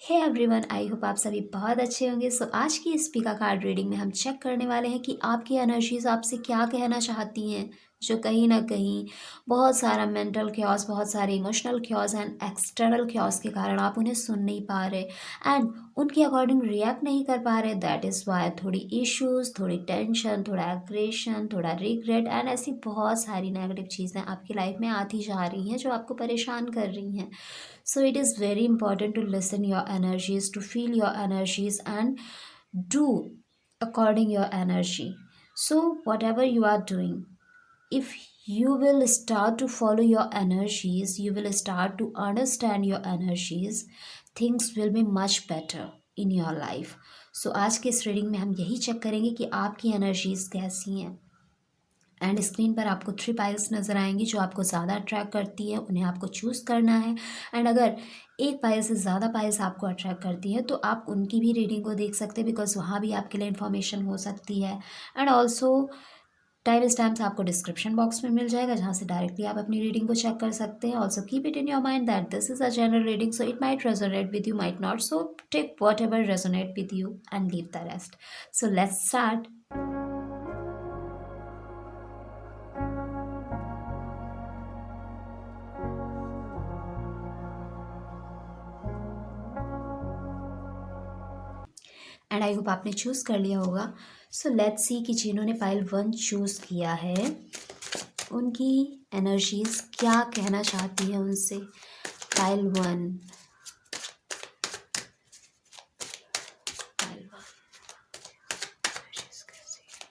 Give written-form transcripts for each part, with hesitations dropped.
Hey everyone, I hope आप सभी बहुत अच्छे होंगे। आज की इस पिका कार्ड रीडिंग में हम चेक करने वाले हैं कि आपकी एनर्जीज आपसे क्या कहना चाहती हैं, जो कहीं ना कहीं बहुत सारा मेंटल क्योस, बहुत सारे emotional chaos and external chaos के कारण आप उन्हें सुन नहीं पा रहे एंड उनके अकॉर्डिंग रिएक्ट नहीं कर पा रहे। दैट इज़ वाई थोड़ी इश्यूज, थोड़ी टेंशन, थोड़ा एग्रेशन, थोड़ा रिग्रेट एंड ऐसी बहुत सारी नेगेटिव चीज़ें आपकी लाइफ में आती जा रही हैं जो आपको परेशान कर रही हैं। So it is very important to listen your energies, to feel your energies and do according your energy. So whatever you are doing, if you will start to follow your energies, you will start to understand your energies, things will be much better in your life. So आज के इस reading में हम यही check करेंगे कि आपकी energies कैसी हैं। एंड स्क्रीन पर आपको 3 पाइल्स नज़र आएंगी जो आपको ज़्यादा अट्रैक्ट करती है, उन्हें आपको चूज़ करना है। एंड अगर एक पाइल से ज़्यादा पाइल्स आपको अट्रैक्ट करती है तो आप उनकी भी रीडिंग को देख सकते हैं, बिकॉज वहाँ भी आपके लिए इन्फॉर्मेशन हो सकती है। एंड ऑल्सो टाइम स्टैम्प्स आपको डिस्क्रिप्शन बॉक्स में मिल जाएगा, जहाँ से डायरेक्टली आप अपनी रीडिंग को चेक कर सकते हैं। Also keep it in your mind that this is a general reading, so it might resonate with you, might not, so take whatever resonate with you and leave the rest. So let's start. And I hope आपने choose कर लिया होगा। So let's see कि जिन्होंने pile 1 choose किया है उनकी energies क्या कहना चाहती है उनसे। पाइल 1, पाइल 1 एनर्जीज कैसी है?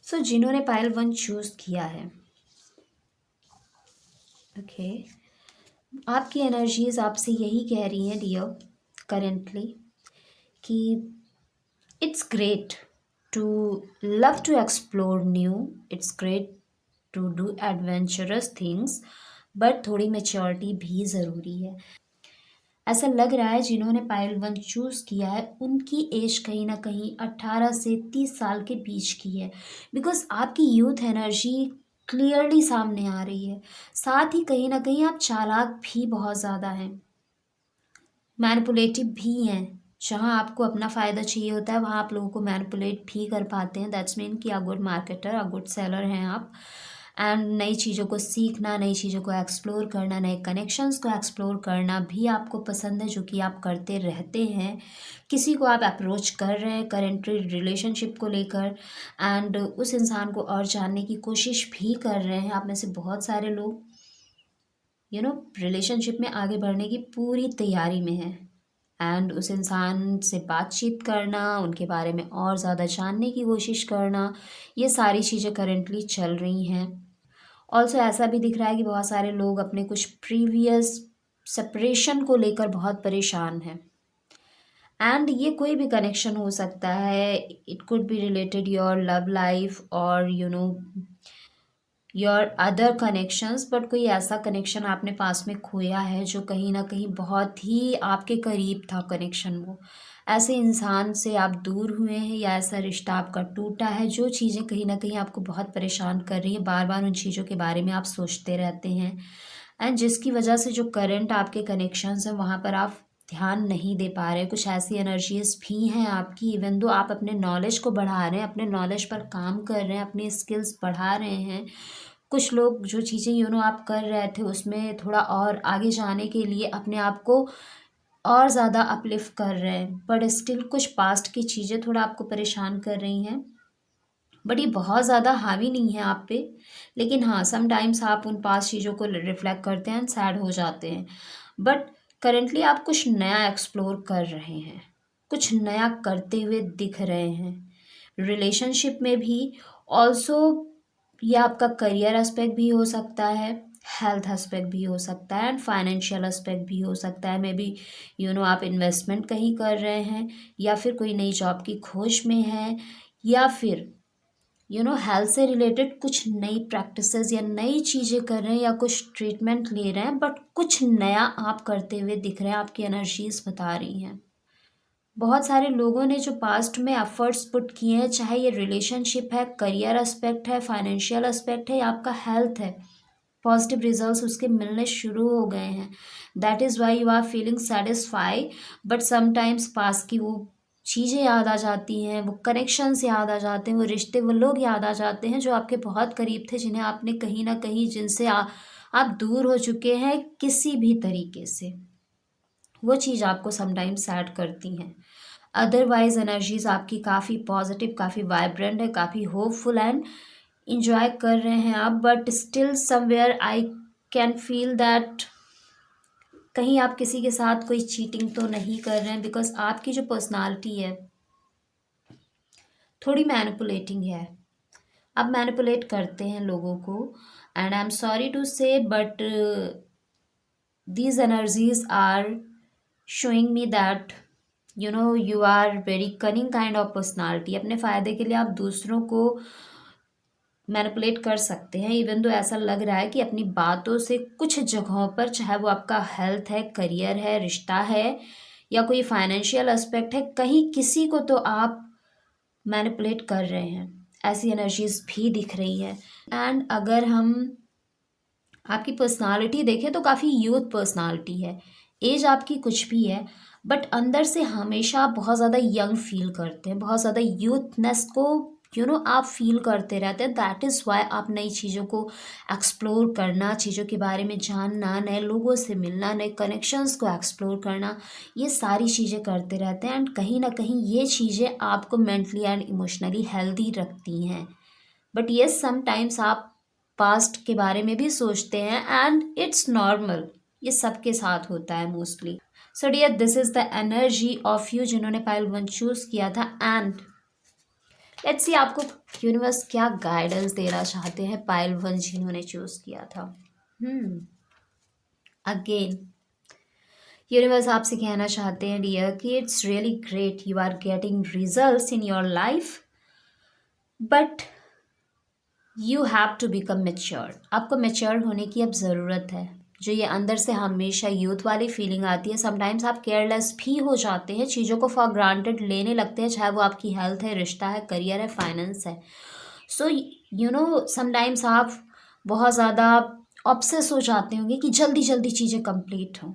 सो जिन्होंने पाइल 1 चूज़ किया है, ओके, आपकी एनर्जीज आपसे यही कह रही हैं डियर करेंटली कि it's great to love to explore new, it's great to do adventurous things, but थोड़ी मेच्योरिटी भी ज़रूरी है। ऐसा लग रहा है जिन्होंने पाइल 1 चूज़ किया है उनकी एज कहीं ना कहीं 18 से 30 साल के बीच की है, बिकॉज आपकी यूथ एनर्जी क्लियरली सामने आ रही है। साथ ही कहीं ना कहीं आप चालाक भी बहुत ज़्यादा हैं, मैनिपुलेटिव भी हैं। जहाँ आपको अपना फ़ायदा चाहिए होता है वहाँ आप लोगों को मैनिपुलेट भी कर पाते हैं। दैट्स मीन कि a good marketer, a good seller हैं आप। एंड नई चीज़ों को सीखना, नई चीज़ों को एक्सप्लोर करना, नए कनेक्शंस को एक्सप्लोर करना भी आपको पसंद है, जो कि आप करते रहते हैं। किसी को आप अप्रोच कर रहे हैं करेंटली रिलेशनशिप को लेकर एंड उस इंसान को और जानने की कोशिश भी कर रहे हैं। आप में से बहुत सारे लोग रिलेशनशिप में आगे बढ़ने की पूरी तैयारी में है एंड उस इंसान से बातचीत करना, उनके बारे में और ज़्यादा जानने की कोशिश करना, ये सारी चीज़ें करेंटली चल रही हैं। ऑल्सो ऐसा भी दिख रहा है कि बहुत सारे लोग अपने कुछ प्रीवियस सेपरेशन को लेकर बहुत परेशान हैं। एंड ये कोई भी कनेक्शन हो सकता है, it could be related your love life और योर अदर कनेक्शंस, बट कोई ऐसा कनेक्शन आपने पास में खोया है जो कहीं ना कहीं बहुत ही आपके करीब था कनेक्शन। वो ऐसे इंसान से आप दूर हुए हैं या ऐसा रिश्ता आपका टूटा है जो चीज़ें कहीं ना कहीं आपको बहुत परेशान कर रही है। बार बार उन चीज़ों के बारे में आप सोचते रहते हैं एंड जिसकी वजह से जो करंट आपके कनेक्शंस हैं वहाँ पर आप ध्यान नहीं दे पा रहे। कुछ ऐसी एनर्जीज भी हैं आपकी, इवन दो आप अपने नॉलेज को बढ़ा रहे हैं, अपने नॉलेज पर काम कर रहे हैं, अपनी स्किल्स बढ़ा रहे हैं। कुछ लोग जो चीज़ें आप कर रहे थे उसमें थोड़ा और आगे जाने के लिए अपने आप को और ज़्यादा अपलिफ्ट कर रहे हैं, बट स्टिल कुछ पास्ट की चीज़ें थोड़ा आपको परेशान कर रही हैं। बट ये बहुत ज़्यादा हावी नहीं है आप पे, लेकिन हाँ समटाइम्स आप उन पास्ट चीज़ों को रिफ्लेक्ट करते हैं एंड सैड हो जाते हैं। बट करेंटली आप कुछ नया एक्सप्लोर कर रहे हैं, कुछ नया करते हुए दिख रहे हैं रिलेशनशिप में भी। ऑल्सो ये आपका करियर एस्पेक्ट भी हो सकता है, हेल्थ एस्पेक्ट भी हो सकता है एंड फाइनेंशियल एस्पेक्ट भी हो सकता है। मे बी आप इन्वेस्टमेंट कहीं कर रहे हैं या फिर कोई नई जॉब की खोज में हैं या फिर हेल्थ से रिलेटेड कुछ नई प्रैक्टिसेस या नई चीज़ें कर रहे हैं या कुछ ट्रीटमेंट ले रहे हैं, बट कुछ नया आप करते हुए दिख रहे हैं, आपकी एनर्जीज बता रही हैं। बहुत सारे लोगों ने जो पास्ट में एफर्ट्स पुट किए हैं, चाहे ये रिलेशनशिप है, करियर एस्पेक्ट है, फाइनेंशियल एस्पेक्ट है या आपका हेल्थ है, पॉजिटिव रिजल्ट्स उसके मिलने शुरू हो गए हैं। That is why you are feeling satisfy, but sometimes पास की वो चीज़ें याद आ जाती हैं, वो कनेक्शंस याद आ जाते हैं, वो रिश्ते, वो लोग याद आ जाते हैं जो आपके बहुत करीब थे, जिन्हें आपने कहीं ना कहीं, जिनसे आप दूर हो चुके हैं किसी भी तरीके से। वो चीज़ आपको समटाइम्स सैड करती हैं। अदरवाइज एनर्जीज आपकी काफ़ी पॉजिटिव, काफ़ी वाइब्रेंट है, काफ़ी होपफुल एंड इंजॉय कर रहे हैं आप। But still somewhere I can feel that कहीं आप किसी के साथ कोई चीटिंग तो नहीं कर रहे हैं, बिकॉज आपकी जो पर्सनालिटी है थोड़ी मैनिपुलेटिंग है। आप मैनिपुलेट करते हैं लोगों को, and I am sorry to say, but these energies are showing me that you are very cunning kind of personality। अपने फ़ायदे के लिए आप दूसरों को मैनिपुलेट कर सकते हैं, इवन तो ऐसा लग रहा है कि अपनी बातों से कुछ जगहों पर, चाहे वो आपका हेल्थ है, करियर है, रिश्ता है या कोई फाइनेंशियल एस्पेक्ट है, कहीं किसी को तो आप मैनिपुलेट कर रहे हैं। ऐसी एनर्जीज भी दिख रही है। एंड अगर हम आपकी पर्सनालिटी देखें तो काफ़ी यूथ पर्सनालिटी है, एज आपकी कुछ भी है, बट अंदर से हमेशा आप बहुत ज़्यादा यंग फील करते हैं, बहुत ज़्यादा यूथनेस को आप फील करते रहते हैं। दैट इज़ वाई आप नई चीज़ों को एक्सप्लोर करना, चीज़ों के बारे में जानना, नए लोगों से मिलना, नए कनेक्शंस को एक्सप्लोर करना, ये सारी चीज़ें करते रहते हैं। एंड कहीं ना कहीं ये चीज़ें आपको मेंटली एंड इमोशनली हेल्दी रखती हैं। बट येस, समटाइम्स आप पास्ट के बारे में भी सोचते हैं, एंड इट्स नॉर्मल, ये सबके साथ होता है mostly. So dear, this is the energy of you जिन्होंने पाइल 1 चूज किया था। एंड लेट्स सी आपको यूनिवर्स क्या गाइडेंस देना चाहते हैं पाइल 1 जिन्होंने चूज किया था। अगेन यूनिवर्स आपसे कहना चाहते हैं डियर कि it's really great, you are getting results in your life, but you have to become mature. आपको मेच्योर होने की अब ज़रूरत है। जो ये अंदर से हमेशा यूथ वाली फीलिंग आती है, समटाइम्स आप केयरलेस भी हो जाते हैं, चीज़ों को फॉर ग्रांटेड लेने लगते हैं, चाहे वो आपकी हेल्थ है, रिश्ता है, करियर है, फाइनेंस है। सो समटाइम्स आप बहुत ज़्यादा ऑब्सेस हो जाते होंगे कि जल्दी जल्दी चीज़ें कंप्लीट हों।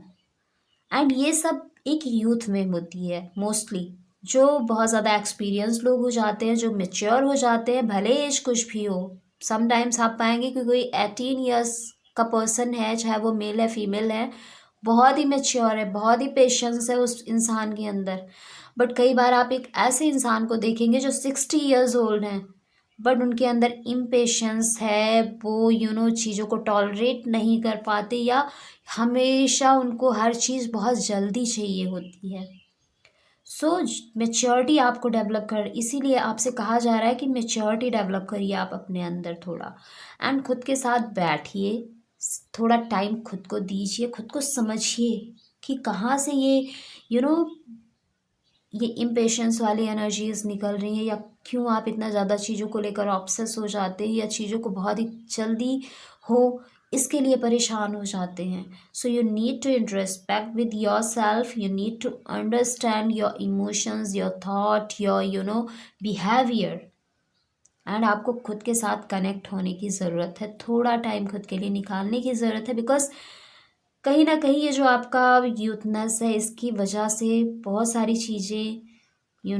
एंड ये सब एक यूथ में होती है मोस्टली। जो बहुत ज़्यादा एक्सपीरियंस लोग हो जाते हैं, जो मेच्योर हो जाते हैं, भले एज कुछ भी हो, समटाइम्स आप पाएंगे कि कोई 18 ईयर्स का पर्सन है, चाहे वो मेल है फीमेल है, बहुत ही मेच्योर है, बहुत ही पेशेंस है उस इंसान के अंदर। बट कई बार आप एक ऐसे इंसान को देखेंगे जो 60 ईयर्स ओल्ड हैं, बट उनके अंदर इम्पेशंस है, वो चीज़ों को टॉलरेट नहीं कर पाते, या हमेशा उनको हर चीज़ बहुत जल्दी चाहिए होती है। सो मेच्योरिटी आपको डेवलप कर, इसीलिए आपसे कहा जा रहा है कि मेच्योरिटी डेवलप करिए आप अपने अंदर थोड़ा, एंड खुद के साथ बैठिए, थोड़ा टाइम खुद को दीजिए, खुद को समझिए कि कहाँ से यू नो ये इम्पेशंस वाली एनर्जीज निकल रही हैं, या क्यों आप इतना ज़्यादा चीज़ों को लेकर ऑब्सेस हो जाते हैं, या चीज़ों को बहुत ही जल्दी हो इसके लिए परेशान हो जाते हैं। So you need to introspect with yourself, you need to understand your emotions, your thought, your behaviour, and आपको खुद के साथ कनेक्ट होने की ज़रूरत है, थोड़ा टाइम खुद के लिए निकालने की ज़रूरत है। बिकॉज कहीं ना कहीं ये जो आपका यूथनेस है, इसकी वजह से बहुत सारी चीज़ें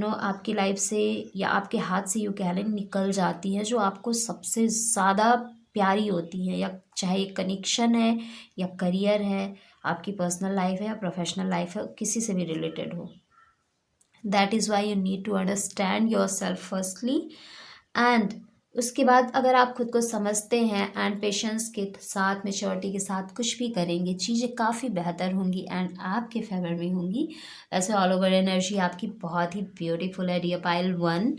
आपकी लाइफ से या आपके हाथ से यूँ कह लें निकल जाती हैं, जो आपको सबसे ज़्यादा प्यारी होती हैं, या चाहे कनेक्शन है या करियर है, आपकी पर्सनल लाइफ है या प्रोफेशनल लाइफ है, किसी से भी रिलेटेड हो। That is why you need to understand yourself firstly, and उसके बाद अगर आप खुद को समझते हैं एंड पेशेंस के साथ, मेच्योरिटी के साथ कुछ भी करेंगे, चीज़ें काफ़ी बेहतर होंगी एंड आपके फेवर में होंगी। वैसे ऑल ओवर एनर्जी आपकी बहुत ही ब्यूटीफुल है dear pile 1।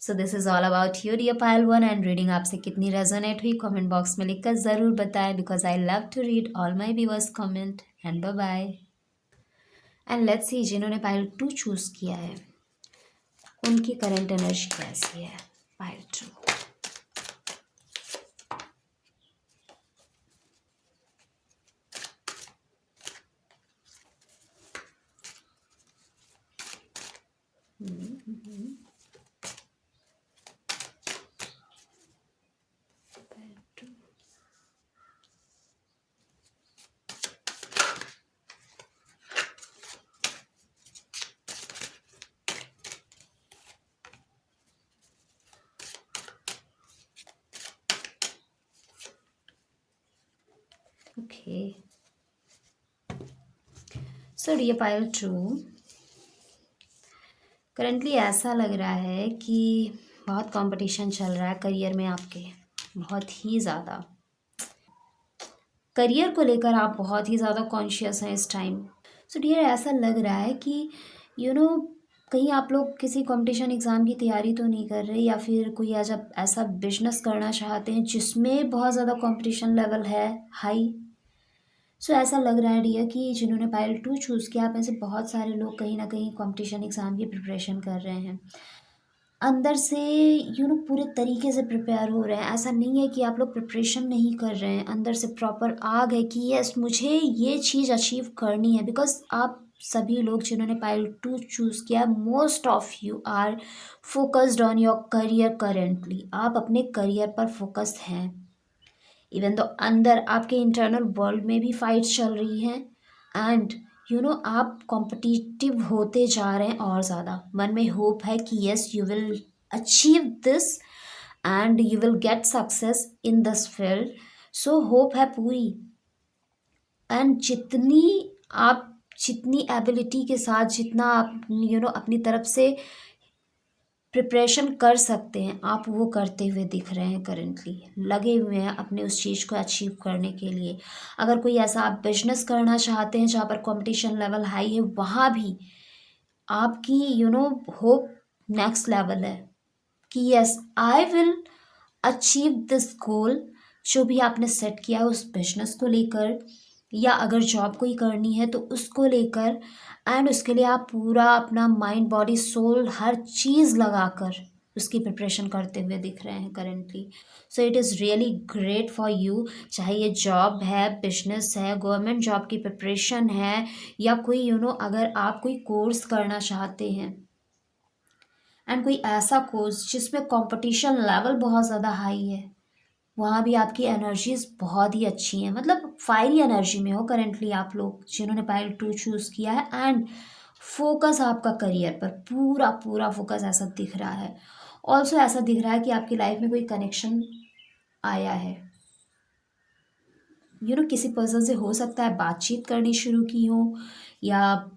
So this is all about you dear pile 1, and reading आपसे कितनी रेजोनेट हुई कमेंट बॉक्स में लिखकर ज़रूर बताएं, because I love to read all my viewers comment. And bye bye. And let's see जिन्होंने pile 2 choose किया है उनकी करंट एनर्जी कैसी है। Pile 2। Hmm, okay. So dear pile two, currently ऐसा लग रहा है कि बहुत कंपटीशन चल रहा है करियर में आपके, बहुत ही ज़्यादा। करियर को लेकर आप बहुत ही ज़्यादा कॉन्शियस हैं इस टाइम। सो डियर, ऐसा लग रहा है कि यू you नो कहीं आप लोग किसी कंपटीशन एग्ज़ाम की तैयारी तो नहीं कर रहे, या फिर कोई ऐसा बिजनेस करना चाहते हैं जिसमें बहुत ज़्यादा कंपटीशन लेवल है हाई। सो ऐसा लग रहा है डियर कि जिन्होंने पायल टू चूज़ किया, आप में से बहुत सारे लोग कहीं ना कहीं कंपटीशन एग्ज़ाम की प्रिपरेशन कर रहे हैं, अंदर से पूरे तरीके से प्रिपेयर हो रहे हैं। ऐसा नहीं है कि आप लोग प्रिपरेशन नहीं कर रहे हैं, अंदर से प्रॉपर आग है कि यस मुझे ये चीज़ अचीव करनी है। बिकॉज आप सभी लोग जिन्होंने पायल टू चूज़ किया, most of you are focused on your career currently. आप अपने करियर पर फोकस्ड हैं, इवन तो अंदर आपके इंटरनल वर्ल्ड में भी फाइट्स चल रही हैं, एंड आप कॉम्पिटिटिव होते जा रहे हैं और ज़्यादा। मन में होप है कि yes you will achieve this and you will get success in this field. So hope है पूरी, एंड आप जितनी एबिलिटी के साथ, जितना आप अपनी तरफ से प्रिपरेशन कर सकते हैं, आप वो करते हुए दिख रहे हैं, करेंटली लगे हुए हैं अपने उस चीज़ को अचीव करने के लिए। अगर कोई ऐसा आप बिजनेस करना चाहते हैं जहाँ पर कंपटीशन लेवल हाई है, वहाँ भी आपकी होप नेक्स्ट लेवल है कि yes I will achieve this goal. जो भी आपने सेट किया है उस बिजनेस को लेकर, या अगर जॉब कोई करनी है तो उसको लेकर, एंड उसके लिए आप पूरा अपना माइंड बॉडी सोल हर चीज़ लगाकर उसकी प्रिपरेशन करते हुए दिख रहे हैं currently. So it is really great for you. चाहे ये जॉब है, बिजनेस है, गवर्नमेंट जॉब की प्रिपरेशन है, या कोई अगर आप कोई कोर्स करना चाहते हैं, एंड कोई ऐसा कोर्स जिसमें कंपटीशन लेवल बहुत ज़्यादा हाई है, वहाँ भी आपकी एनर्जीज बहुत ही अच्छी हैं। मतलब फायरी एनर्जी में हो करेंटली आप लोग जिन्होंने पायल टू चूज़ किया है, एंड फोकस आपका करियर पर पूरा पूरा फोकस ऐसा दिख रहा है। ऑल्सो ऐसा दिख रहा है कि आपकी लाइफ में कोई कनेक्शन आया है, किसी पर्सन से हो सकता है बातचीत करनी शुरू की हो, या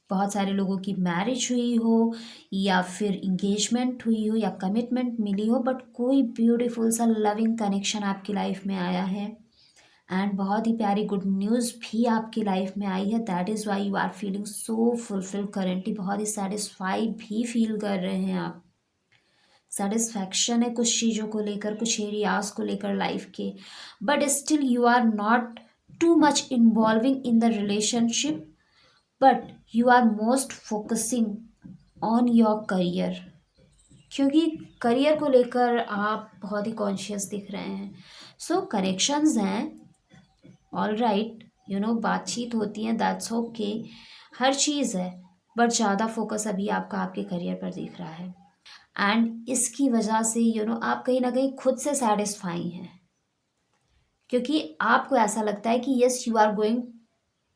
बहुत सारे लोगों की मैरिज हुई हो, या फिर इंगेजमेंट हुई हो, या कमिटमेंट मिली हो, बट कोई ब्यूटीफुल सा लविंग कनेक्शन आपकी लाइफ में आया है, एंड बहुत ही प्यारी गुड न्यूज़ भी आपकी लाइफ में आई है। That is why you are feeling so fulfil currently. बहुत ही सेटिस्फाइड भी फील कर रहे हैं आप, सेटिस्फैक्शन है कुछ चीज़ों को लेकर, कुछ एरियाज को लेकर लाइफ के, but still you are not too much involving in the relationship, but you are most focusing on your career. क्योंकि करियर को लेकर आप बहुत ही कॉन्शियस दिख रहे हैं। सो कनेक्शंस हैं, ऑल राइट, बातचीत होती है, दैट्स ओके, हर चीज़ है, बट ज़्यादा फोकस अभी आपका आपके करियर पर दिख रहा है, एंड इसकी वजह से आप कहीं ना कहीं खुद से सेटिस्फाई हैं, क्योंकि आपको ऐसा लगता है कि yes you are going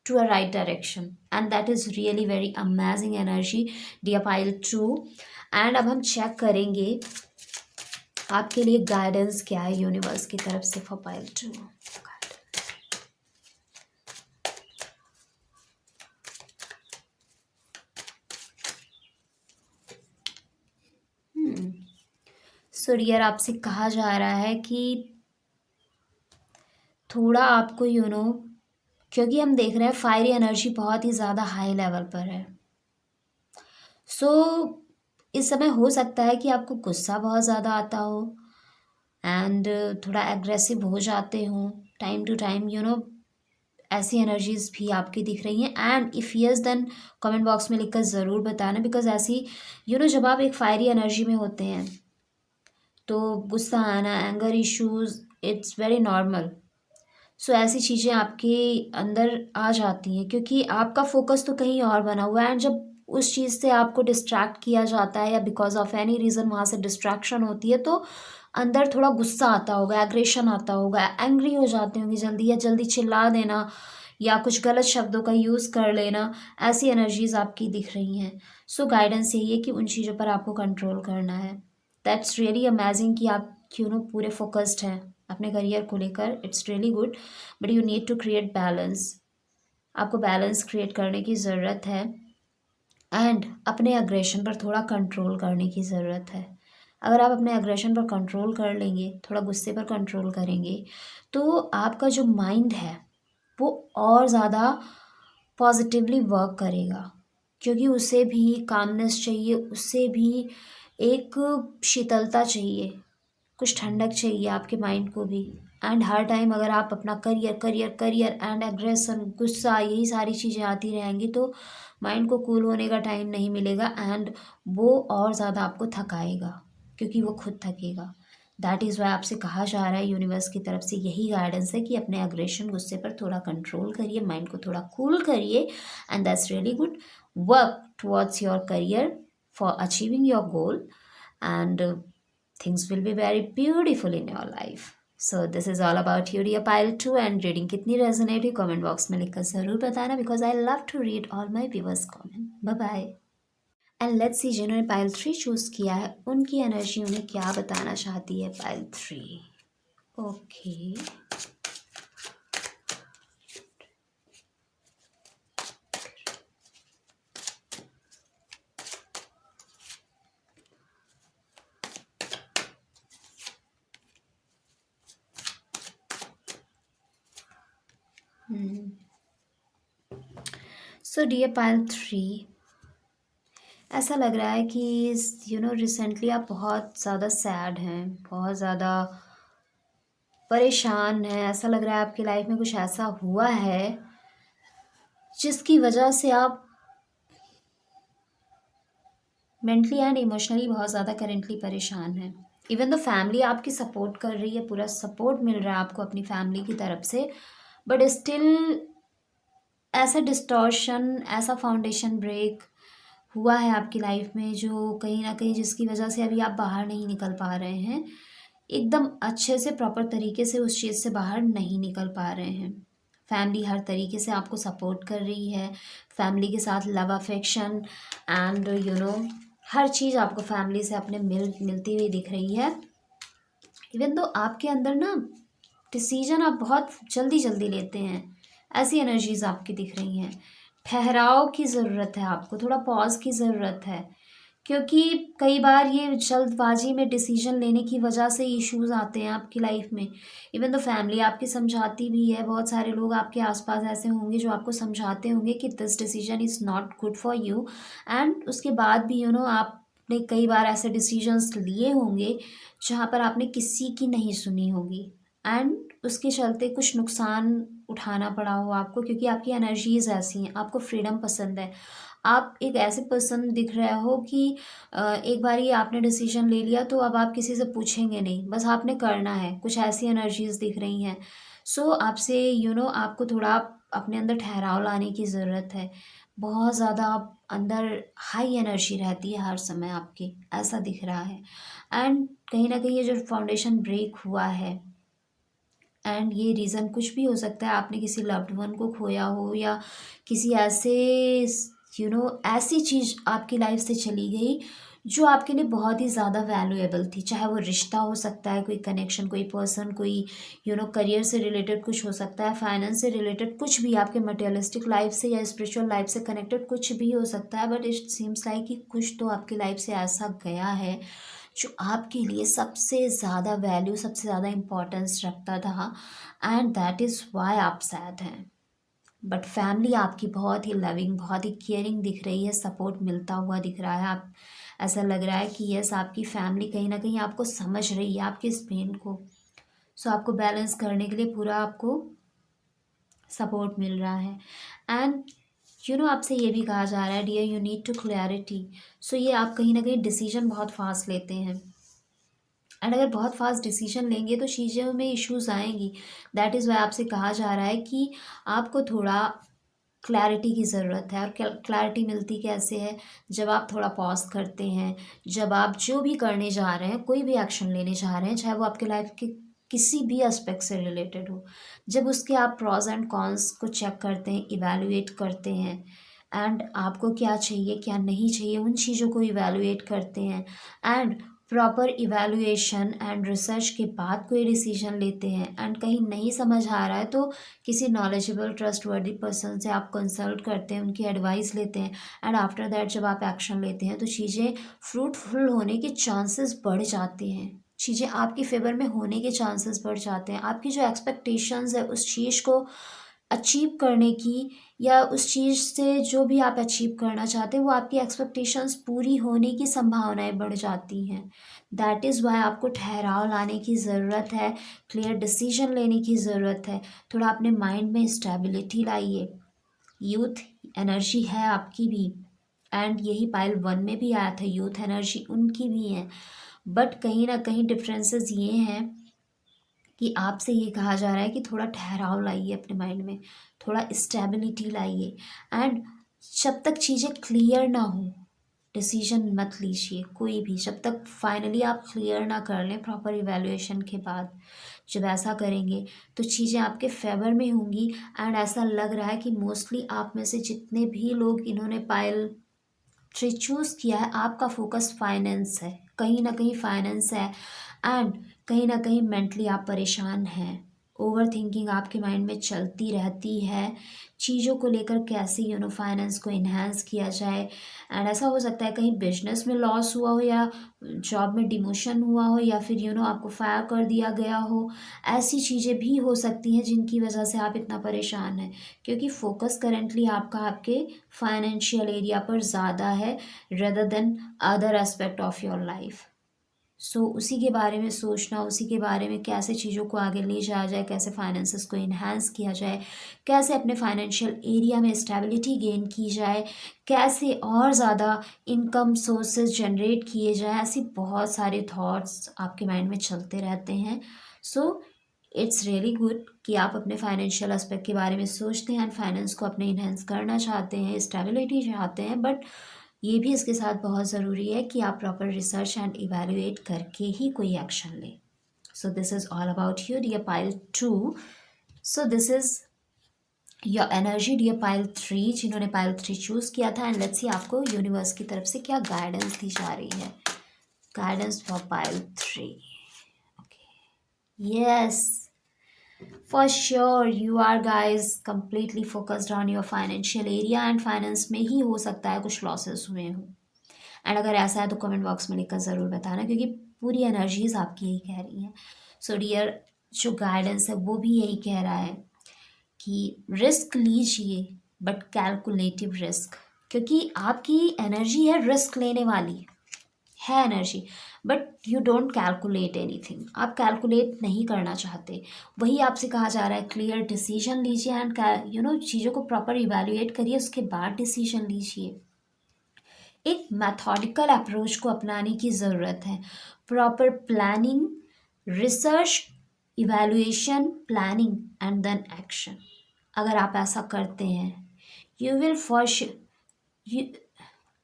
to a right direction, and that is really very amazing energy dear pile two. And अब हम चेक करेंगे आपके लिए गाइडेंस क्या है यूनिवर्स की तरफ से for pile two. So dear, आपसे कहा जा रहा है कि थोड़ा आपको क्योंकि हम देख रहे हैं फायरी एनर्जी बहुत ही ज़्यादा हाई लेवल पर है। सो इस समय हो सकता है कि आपको गुस्सा बहुत ज़्यादा आता हो, एंड थोड़ा एग्रेसिव हो जाते हो टाइम टू टाइम, ऐसी एनर्जीज भी आपकी दिख रही हैं। And if yes then comment box में लिखकर ज़रूर बताना, बिकॉज ऐसी जब आप एक फायरी एनर्जी में होते हैं तो गुस्सा आना, anger issues, it's very normal. So ऐसी चीज़ें आपके अंदर आ जाती हैं क्योंकि आपका फोकस तो कहीं और बना हुआ है, एंड जब उस चीज़ से आपको डिस्ट्रैक्ट किया जाता है या बिकॉज ऑफ एनी रीज़न वहाँ से डिस्ट्रैक्शन होती है, तो अंदर थोड़ा गुस्सा आता होगा, एग्रेशन आता होगा, एंग्री हो जाते होंगे जल्दी, या जल्दी चिल्ला देना या कुछ गलत शब्दों का यूज़ कर लेना, ऐसी एनर्जीज आपकी दिख रही हैं। सो गाइडेंस यही है कि उन चीज़ों पर आपको कंट्रोल करना है। दैट्स रियली अमेजिंग कि आप पूरे फोकस्ड हैं अपने करियर को लेकर। It's really good, but you need to create balance. आपको बैलेंस क्रिएट करने की ज़रूरत है एंड अपने अग्रेशन पर थोड़ा कंट्रोल करने की ज़रूरत है। अगर आप अपने अग्रेशन पर कंट्रोल कर लेंगे, थोड़ा गुस्से पर कंट्रोल करेंगे, तो आपका जो माइंड है वो और ज़्यादा पॉजिटिवली वर्क करेगा, क्योंकि उसे भी कामनेस चाहिए, उसे भी एक शीतलता चाहिए, कुछ ठंडक चाहिए आपके माइंड को भी। एंड हर टाइम अगर आप अपना career career career and aggression, गुस्सा, यही सारी चीज़ें आती रहेंगी तो माइंड को कूल होने का टाइम नहीं मिलेगा एंड वो और ज़्यादा आपको थकाएगा, क्योंकि वो खुद थकेगा। दैट इज़ वाई आपसे कहा जा रहा है, यूनिवर्स की तरफ से यही गाइडेंस है कि अपने अग्रेशन, गुस्से पर थोड़ा कंट्रोल करिए, माइंड को थोड़ा कूल करिए and that's really good. Work towards your career for achieving your goal and things will be very beautiful in your life. So this is all about you, dear pile 2, and reading कितनी resonate हुई comment box में लिखकर ज़रूर बताना, because I love to read all my viewers comment. Bye bye. And let's see, जिन्होंने pile 3 choose किया है उनकी एनर्जी उन्हें क्या बताना चाहती है। Pile 3, okay. So dear pile 3, ऐसा लग रहा है कि रिसेंटली आप बहुत ज़्यादा सैड हैं, बहुत ज़्यादा परेशान हैं। ऐसा लग रहा है आपकी लाइफ में कुछ ऐसा हुआ है जिसकी वजह से आप मेंटली एंड इमोशनली बहुत ज़्यादा करेंटली परेशान हैं। इवन द फैमिली आपकी सपोर्ट कर रही है, पूरा सपोर्ट मिल रहा है आपको अपनी फैमिली की तरफ से, बट स्टिल ऐसा डिस्टॉर्शन, ऐसा फाउंडेशन ब्रेक हुआ है आपकी लाइफ में जो कहीं ना कहीं, जिसकी वजह से अभी आप बाहर नहीं निकल पा रहे हैं, एकदम अच्छे से प्रॉपर तरीके से उस चीज़ से बाहर नहीं निकल पा रहे हैं। फैमिली हर तरीके से आपको सपोर्ट कर रही है, फैमिली के साथ लव अफेक्शन एंड हर चीज़ आपको फैमिली से अपने मिलती हुई दिख रही है। इवन तो आपके अंदर ना डिसीजन आप बहुत जल्दी जल्दी लेते हैं, ऐसी एनर्जीज आपकी दिख रही हैं। ठहराव की ज़रूरत है आपको, थोड़ा पॉज की ज़रूरत है, क्योंकि कई बार ये जल्दबाजी में डिसीजन लेने की वजह से इश्यूज आते हैं आपकी लाइफ में। इवन तो फैमिली आपकी समझाती भी है, बहुत सारे लोग आपके आसपास ऐसे होंगे जो आपको समझाते होंगे कि this decision is not good for you, and उसके बाद भी आपने कई बार ऐसे डिसीजंस लिए होंगे जहाँ पर आपने किसी की नहीं सुनी होगी एंड उसके चलते कुछ नुकसान उठाना पड़ा हो आपको, क्योंकि आपकी एनर्जीज ऐसी हैं, आपको फ्रीडम पसंद है। आप एक ऐसे पर्सन दिख रहे हो कि एक बार ही आपने डिसीजन ले लिया तो अब आप किसी से पूछेंगे नहीं, बस आपने करना है। कुछ ऐसी एनर्जीज दिख रही हैं। सो आपसे आपको थोड़ा अपने अंदर ठहराव लाने की ज़रूरत है। बहुत ज़्यादा आप अंदर हाई एनर्जी रहती है हर समय आपकी, ऐसा दिख रहा है। एंड कहीं ना कहीं ये जो फाउंडेशन ब्रेक हुआ है, एंड ये रीज़न कुछ भी हो सकता है, आपने किसी लव्ड वन को खोया हो या किसी ऐसे ऐसी चीज़ आपकी लाइफ से चली गई जो आपके लिए बहुत ही ज़्यादा वैल्यूएबल थी। चाहे वो रिश्ता हो सकता है, कोई कनेक्शन, कोई पर्सन, कोई करियर से रिलेटेड कुछ हो सकता है, फाइनेंस से रिलेटेड कुछ भी, आपके मटेरियलिस्टिक लाइफ से या स्पिरिचुअल लाइफ से कनेक्टेड कुछ भी हो सकता है। बट इट सीम्स लाइक कि कुछ तो आपकी लाइफ से ऐसा गया है जो आपके लिए सबसे ज़्यादा वैल्यू, सबसे ज़्यादा इम्पोर्टेंस रखता था, एंड दैट इज़ वाई आप सैड हैं। बट फैमिली आपकी बहुत ही लविंग, बहुत ही केयरिंग दिख रही है, सपोर्ट मिलता हुआ दिख रहा है। आप, ऐसा लग रहा है कि यस, आपकी फैमिली कहीं ना कहीं आपको समझ रही है, आपके इस पेन को। सो आपको बैलेंस करने के लिए पूरा आपको सपोर्ट मिल रहा है। एंड आपसे ये भी कहा जा रहा है, dear you need to clarity. So ये आप कहीं ना कहीं डिसीजन बहुत फास्ट लेते हैं, एंड अगर बहुत फास्ट डिसीजन लेंगे तो चीज़ों में इश्यूज आएंगी। दैट इज़ वाई आपसे कहा जा रहा है कि आपको थोड़ा क्लैरिटी की ज़रूरत है। और क्लैरिटी मिलती कैसे है? जब आप थोड़ा पॉज़ करते हैं, जब आप जो भी करने जा रहे हैं, कोई भी एक्शन लेने जा रहे हैं, चाहे वो आपके लाइफ के किसी भी एस्पेक्ट से रिलेटेड हो, जब उसके आप प्रॉज़ एंड कॉन्स को चेक करते हैं, इवैल्यूएट करते हैं, एंड आपको क्या चाहिए, क्या नहीं चाहिए, उन चीज़ों को इवैल्यूएट करते हैं, and proper evaluation and research के बाद कोई डिसीजन लेते हैं, एंड कहीं नहीं समझ आ रहा है तो किसी नॉलेजेबल ट्रस्टवर्दी पर्सन से आप कंसल्ट करते हैं, उनकी एडवाइस लेते हैं, एंड आफ्टर दैट जब आप एक्शन लेते हैं तो चीज़ें फ्रूटफुल होने के चांसेस बढ़ जाते हैं, चीज़ें आपके फेवर में होने के चांसेस बढ़ जाते हैं। आपकी जो एक्सपेक्टेशंस है उस चीज़ को अचीव करने की, या उस चीज़ से जो भी आप अचीव करना चाहते हैं वो आपकी एक्सपेक्टेशंस पूरी होने की संभावनाएं बढ़ जाती हैं। दैट इज़ वाई आपको ठहराव लाने की ज़रूरत है, क्लियर डिसीजन लेने की ज़रूरत है। थोड़ा अपने माइंड में स्टेबिलिटी लाइए। यूथ एनर्जी है आपकी भी, एंड यही पाइल 1 में भी आया था, यूथ एनर्जी उनकी भी है, बट कहीं ना कहीं डिफरेंसेस ये हैं कि आपसे ये कहा जा रहा है कि थोड़ा ठहराव लाइए अपने माइंड में, थोड़ा स्टेबिलिटी लाइए, एंड जब तक चीज़ें क्लियर ना हो डिसीजन मत लीजिए कोई भी, जब तक फाइनली आप क्लियर ना कर लें प्रॉपर इवैल्यूएशन के बाद। जब ऐसा करेंगे तो चीज़ें आपके फेवर में होंगी, एंड ऐसा लग रहा है कि मोस्टली आप में से जितने भी लोग इन्होंने पायल ट्री चूज़ किया है, आपका फोकस फाइनेंस है, कहीं ना कहीं फाइनेंस है, एंड कहीं ना कहीं मेंटली आप परेशान हैं। ओवर थिंकिंग आपके माइंड में चलती रहती है चीज़ों को लेकर, कैसे फाइनेंस को इन्हांस किया जाए। एंड ऐसा हो सकता है कहीं बिजनेस में लॉस हुआ हो, या जॉब में डिमोशन हुआ हो, या फिर आपको फायर कर दिया गया हो। ऐसी चीज़ें भी हो सकती हैं जिनकी वजह से आप इतना परेशान हैं, क्योंकि फोकस करेंटली आपका आपके फाइनेंशियल एरिया पर ज़्यादा है rather than other aspect of your life. So उसी के बारे में सोचना, उसी के बारे में कैसे चीज़ों को आगे ले जाया जाए, कैसे फाइनेंसेस को इन्हांस किया जाए, कैसे अपने फाइनेंशियल एरिया में स्टेबिलिटी गेन की जाए, कैसे और ज़्यादा इनकम सोर्सेज जनरेट किए जाए, ऐसी बहुत सारे थॉट्स आपके माइंड में चलते रहते हैं। सो इट्स रियली गुड कि आप अपने फाइनेंशियल एस्पेक्ट के बारे में सोचते हैं एंड फाइनेंस को अपने इन्हेंस करना चाहते हैं, स्टेबिलिटी चाहते हैं, बट ये भी इसके साथ बहुत ज़रूरी है कि आप प्रॉपर रिसर्च एंड इवैल्यूएट करके ही कोई एक्शन लें। So this is all about you dear pile 2। So this is your energy dear pile 3, जिन्होंने पाइल 3 चूज़ किया था, एंड लेट्स सी आपको यूनिवर्स की तरफ से क्या गाइडेंस दी जा रही है। Guidance for pile 3। Okay, yes, for sure you are guys completely focused on your financial area, and finance में ही हो सकता है कुछ लॉसेस हुए हों। एंड अगर ऐसा है तो कमेंट बॉक्स में लिखकर ज़रूर बताना, क्योंकि पूरी एनर्जीज आपकी यही कह रही हैं। सो डियर, जो गाइडेंस है वो भी यही कह रहा है कि रिस्क लीजिए, बट कैलकुलेटिव रिस्क, क्योंकि आपकी एनर्जी है रिस्क लेने वाली है energy, but you don't calculate anything, आप कैलकुलेट नहीं करना चाहते। वही आपसे कहा जा रहा है क्लियर डिसीजन लीजिए, एंड चीज़ों को प्रॉपर इवैल्यूएट करिए, उसके बाद डिसीजन लीजिए। एक मैथोडिकल अप्रोच को अपनाने की ज़रूरत है। Proper planning, research, evaluation, planning and then action. अगर आप ऐसा करते हैं, यू विल फॉर यू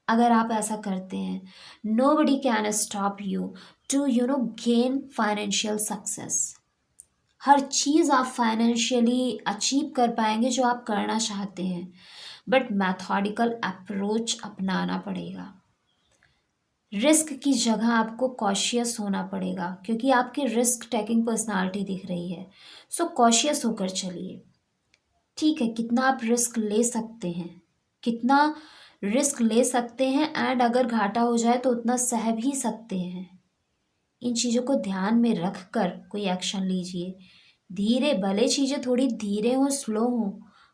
अगर आप ऐसा करते हैं, nobody can stop you to gain financial success. हर चीज़ आप फाइनेंशियली अचीव कर पाएंगे जो आप करना चाहते हैं, बट मैथोडिकल अप्रोच अपनाना पड़ेगा। रिस्क की जगह आपको कॉशियस होना पड़ेगा, क्योंकि आपकी रिस्क टेकिंग पर्सनालिटी दिख रही है। सो कॉशियस होकर चलिए। ठीक है, कितना आप रिस्क ले सकते हैं, कितना रिस्क ले सकते हैं, एंड अगर घाटा हो जाए तो उतना सह भी सकते हैं। इन चीज़ों को ध्यान में रख कर कोई एक्शन लीजिए। धीरे, भले चीज़ें थोड़ी धीरे हों, स्लो हों,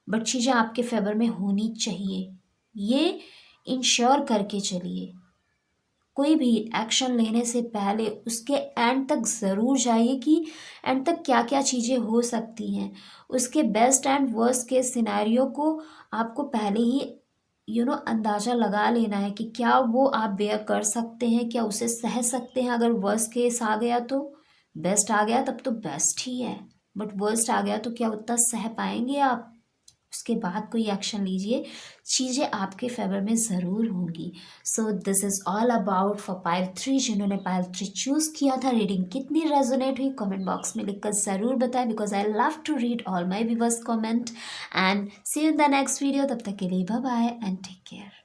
बट चीज़ें आपके फेवर में होनी चाहिए, ये इंश्योर करके चलिए। कोई भी एक्शन लेने से पहले उसके एंड तक ज़रूर जाइए कि एंड तक क्या क्या चीज़ें हो सकती हैं। उसके बेस्ट एंड वर्स्ट के सिनेरियो को आपको पहले ही अंदाज़ा लगा लेना है कि क्या वो आप बेयर कर सकते हैं, क्या उसे सह सकते हैं। अगर वर्स्ट केस आ गया तो बेस्ट आ गया, तब तो बेस्ट ही है, बट वर्स्ट आ गया तो क्या उतना सह पाएंगे आप? उसके बाद कोई एक्शन लीजिए, चीज़ें आपके फेवर में ज़रूर होंगी। सो this is all about for pile 3। जिन्होंने पाइल 3 चूज़ किया था, रीडिंग कितनी रेजोनेट हुई कमेंट बॉक्स में लिखकर ज़रूर बताएं, because I love to read all my viewers comment. And see you in the next video. तब तक के लिए bye bye and take care.